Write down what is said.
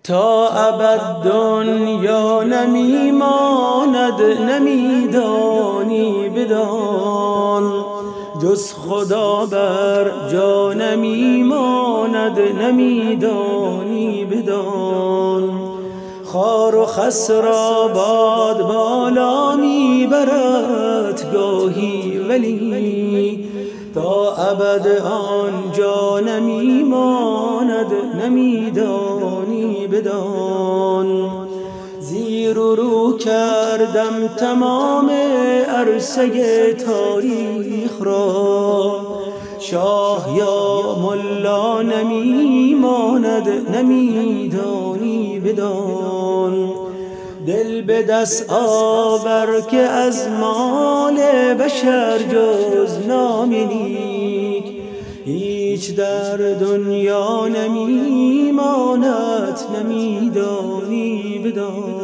تا ابد دنیا نمیماند، نمیدانی بدان جز خدا بر جا نمیماند، نمیدانی بدان خار و خس را باد بالا میبرد گاهی، ولی تا ابد آنجا نمیماند، نمیدانی بدان زیر و رو کردم تمام عرصه تاریخ را، شاه یا ملا نمیماند، نمیدانی بدان دل به دست آور که از مال بشر جز نام نیک هیچ در دنیا نمیماند، نمیدانی بدان.